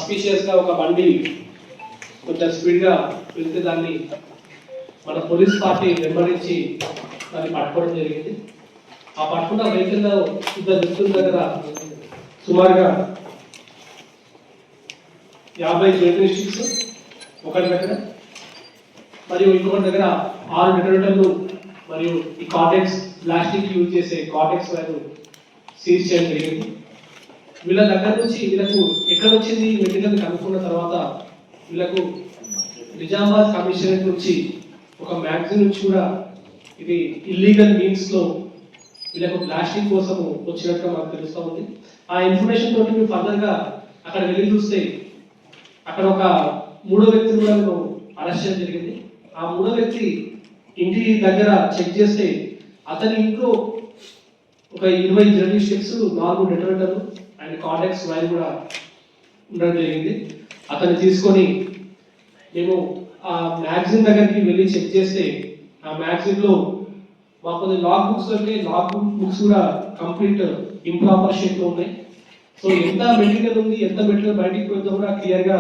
సస్పిషియస్గా ఒక బండి కొంచెం స్పీడ్గా వెళ్తే దాన్ని మన పోలీస్ పార్టీ వెంబడించి దాన్ని పట్టుకోవడం జరిగింది. ఆ పట్టుకున్న వెహికల్లో ఇద్దరు వ్యక్తుల దగ్గర సుమారుగా 50 జెర్కింగ్ స్టిక్స్ ఒకటి దగ్గర మరియు ఇంకొకటి దగ్గర 6 డెటోనేటర్లు మరియు ఈ కార్టెక్స్ ప్లాస్టిక్ యూజ్ చేసే కార్టెక్స్ వైర్ సీజ్ చేయడం జరిగింది. వీళ్ళ దగ్గర నుంచి వీళ్ళకు ఎక్కడ వచ్చింది మెటీరియల్ కనుక్కున్న తర్వాత వీళ్ళకు నిజామాబాద్ కమిషనరేట్ నుంచి ఒక మ్యాగజైన్ నుంచి కూడా ఇది ఇల్లీగల్ మీన్స్లో వీళ్ళకు ప్లాస్టిక్ కోసం వచ్చినట్టుగా మాకు తెలుస్తూ ఉంది. ఆ ఇన్ఫర్మేషన్ తోటి మేము ఫర్దర్గా అక్కడ వెళ్ళి చూస్తే అక్కడ ఒక 3వ వ్యక్తిని కూడా మేము అరెస్ట్ చేయడం జరిగింది. ఆ 3వ వ్యక్తి ఇంటి దగ్గర చెక్ చేస్తే అతని ఇంట్లో ఒక 20 జెర్కింగ్ స్టిక్స్ 4 డెటోనేటర్లు అండ్ కాంటాక్ట్స్ వైర్ కూడా ఉండడం జరిగింది. అతన్ని తీసుకొని మేము ఆ మ్యాగజైన్ దగ్గరికి వెళ్ళి చెక్ చేస్తే ఆ మ్యాగజైన్లో మాకు కొన్ని లాగ్ బుక్స్ దొరికాయి. లాగ్ బుక్స్ కూడా కంప్లీట్ ఇంప్రాపర్ షేప్లో ఉన్నాయి. సో ఎంత మెటీరియల్ ఉంది, ఎంత మెటీరియల్ బయటికి పోయిందో కూడా క్లియర్గా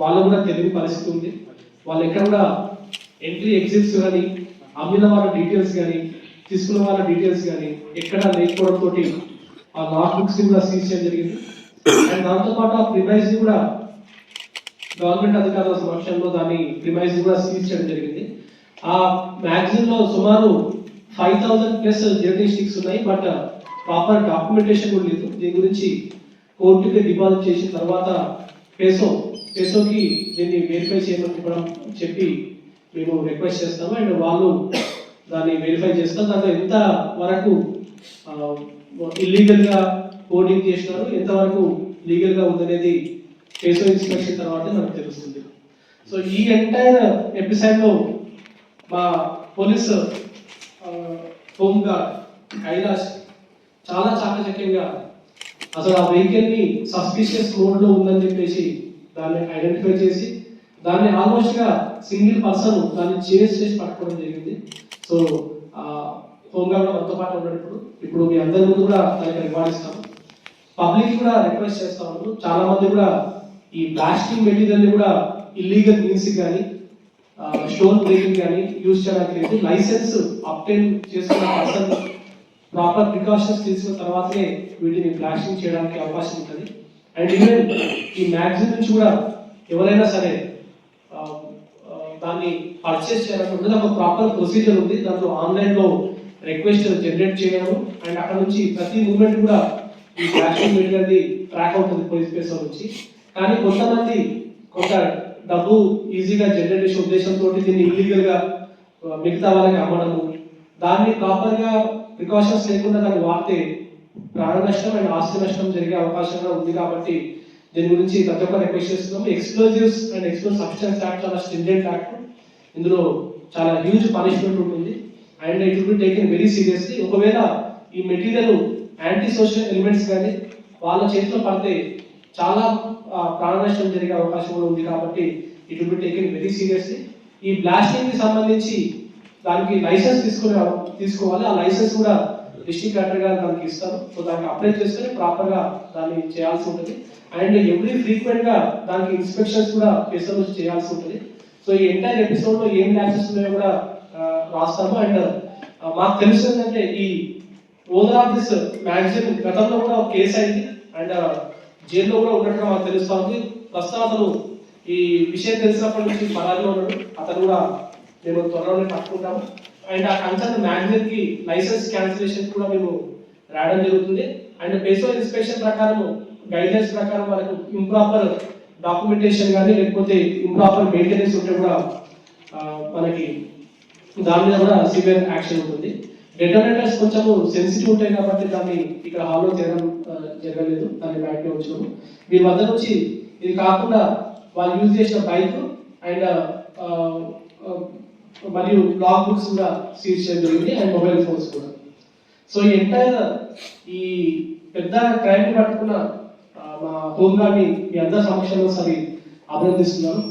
వాళ్ళు కూడా తెలియని పరిస్థితి ఉంది. వాళ్ళు ఎక్కడ కూడా ఎంట్రీ ఎగ్జిట్స్ కానీ అమ్మిన వాళ్ళ డీటెయిల్స్ కానీ తీసుకున్న వాళ్ళ డీటెయిల్స్ కానీ ఎక్కడ లేకపోవడంతో ఆ లాగ్ బుక్స్ కూడా సీజ్ చేయడం జరిగింది. అండ్ దాంతోపాటు ఆ ప్రిమైజ్ కూడా గవర్నమెంట్ అధికారుల సమక్షంలో దాన్ని ప్రిమైజ్ కూడా సీజ్ చేయడం జరిగింది. ఆ మ్యాగజైన్ లో సుమారు 5000+ జెర్కింగ్ స్టిక్స్ ఉన్నాయి. బట్ ప్రాపర్ డాక్యుమెంటేషన్ కూడా లేదు. దీని గురించి కోర్టుకి డిపాజిట్ చేసిన తర్వాత పేసోకి దీన్ని వెరిఫై చేయమని చెప్పి మేము రిక్వెస్ట్ చేస్తాము. అండ్ వాళ్ళు దాన్ని వెరిఫై చేస్తాం. దాంట్లో ఎంత వరకు ఇల్లీగల్గా కోడింగ్ చేసినారు, ఎంతవరకు లీగల్గా ఉందనేది పేసో ఇన్స్పెక్షన్ తర్వాతే మనకు తెలుస్తుంది. సో ఈ ఎంటైర్ ఎపిసోడ్లో మా పోలీస్ హోంగార్డ్ కైలాష్ చాలా చాకచక్యంగా అసలు ఆ వెహికల్ని సస్పిషియస్ మోడ్లో ఉందని చెప్పేసి దాన్ని ఐడెంటిఫై చేసి దాన్ని ఆల్మోస్ట్గా సింగిల్ పర్సన్ దాన్ని చేసి పట్టుకోవడం జరిగింది. సో హోంగార్డ్ మనతో పాటు ఉన్నప్పుడు ఇప్పుడు మీ అందరి ముందు కూడా దానికి రివార్డ్ ఇస్తాము. పబ్లిక్ కూడా రిక్వెస్ట్ చేస్తా ఉన్నాము. చాలా మంది కూడా ఈ ప్లాస్టిక్ మెటీరియల్ కూడా ఇల్లీగల్ మీన్స్ కానీ స్టోన్ బ్రేకింగ్ కానీ యూజ్ చేయడానికి లేదు. లైసెన్స్ అప్టైన్ చేసుకున్న పర్సన్ ప్రాపర్ ప్రికాషన్స్ తీసుకున్న తర్వాతనే వీటిని ప్లాస్టింగ్ చేయడానికి అవకాశం ఉంటుంది. అండ్ ఈవెన్ ఈ మ్యాగజైన్ నుంచి కూడా ఎవరైనా సరే దాన్ని పర్చేస్ చేయాలనుకుంటే ఒక ప్రాపర్ ప్రొసీజర్ ఉంది. దాంట్లో ఆన్లైన్లో రిక్వెస్ట్ జనరేట్ చేయడం అండ్ అక్కడ నుంచి ప్రతి మూమెంట్ కూడా ఈ ప్లాస్టిక్ మెటీరియల్ ట్రాక్ అవుతుంది పోలీస్ పేసో నుంచి. కానీ కొంతమంది కొంత డబ్బు ఈజీగా జనరేట్ చేసే ఉద్దేశంతో దీన్ని ఇల్లీగల్గా మిగతా వాళ్ళకి అమ్మడము, దాన్ని ప్రాపర్గా ప్రికాషన్స్ లేకుండా దాన్ని వాడితే ప్రాణ నష్టం అండ్ ఆస్తి నష్టం జరిగే అవకాశంగా ఉంది. కాబట్టి దీని గురించి ప్రతి ఒక్క రిక్వెస్ట్ చేస్తున్నాము. Explosives and explosive substance act చాలా స్ట్రింజెంట్ యాక్ట్. ఇందులో చాలా హ్యూజ్ పనిష్మెంట్ ఉంటుంది and it will be taken very seriously. ఒకవేళ ఈ మెటీరియల్ యాంటీ సోషల్ ఎలిమెంట్స్ కానీ వాళ్ళ చేతిలో పడితే చాలా ప్రాణ నష్టం జరిగే అవకాశం కూడా ఉంది. కాబట్టి it will be taken very seriously. ఈ బ్లాస్టింగ్ కి సంబంధించి దానికి లైసెన్స్ తీసుకోవాలి. ఆ లైసెన్స్ కూడా డిస్ట్రిక్ట్ కలెక్టర్ గారు దానికి ఇస్తారు. సో దానికి అప్లై చేసుకొని ప్రాపర్గా దాన్ని చేయాల్సి ఉంటుంది. అండ్ ఎవ్రీ ఫ్రీక్వెంట్ గా దానికి ఇన్స్పెక్షన్స్ కూడా పేసర్ నుంచి చేయాల్సి ఉంటుంది. సో ఈ ఎంటైర్ ఎపిసోడ్ లో ఏం ల్యాప్సెస్ ఉన్నాయో కూడా రాస్తాము. అండ్ మాకు తెలుసు ఏంటంటే ఈ ఓనర్ ఆఫ్ దిస్ మ్యాగజైన్ గతంలో కూడా ఒక కేసు అయింది అండ్ జైల్లో కూడా ఉన్నట్టుగా మాకు తెలుస్తా ఉంది. ప్రస్తుతం అతను ఈ విషయం తెలిసినప్పటి నుంచి పరారీలో ఉన్నాడు. అతను కూడా మేము త్వరలోనే పట్టుకుంటాము. అండ్ ఆ కన్సర్న్ మ్యాగజైన్ కి లైసెన్స్ క్యాన్సిలేషన్ కూడా మేము రాయడం జరుగుతుంది. అండ్ పేసో ఇన్స్పెక్షన్ ప్రకారం గైడ్లైన్స్ ప్రకారం మనకు ఇంప్రాపర్ డాక్యుమెంటేషన్ కానీ లేకపోతే ఇంప్రాపర్ మెయింటెనెన్స్ ఉంటే కూడా మనకి దాని మీద కూడా సివియర్ యాక్షన్ ఉంటుంది. డెటోనేటర్స్ కొంచెం సెన్సిటివ్ ఉంటాయి కాబట్టి దాన్ని ఇక్కడ హాల్లో జరగలేదు, దాన్ని బయటనే వచ్చాము. మీ వద్ద నుంచి ఇది కాకుండా వాళ్ళు యూజ్ చేసిన బైక్ అండ్ మరియు లాగ్ బుక్స్ కూడా సీజ్ చేయడం జరిగింది అండ్ మొబైల్ ఫోన్స్ కూడా. సో ఈ ఎంటైర్ ఈ పెద్ద క్రైమ్ పట్టుకున్న మా హోంగార్డ్ని మీ అందరి సమక్షంలో సరి అభినందిస్తున్నాను.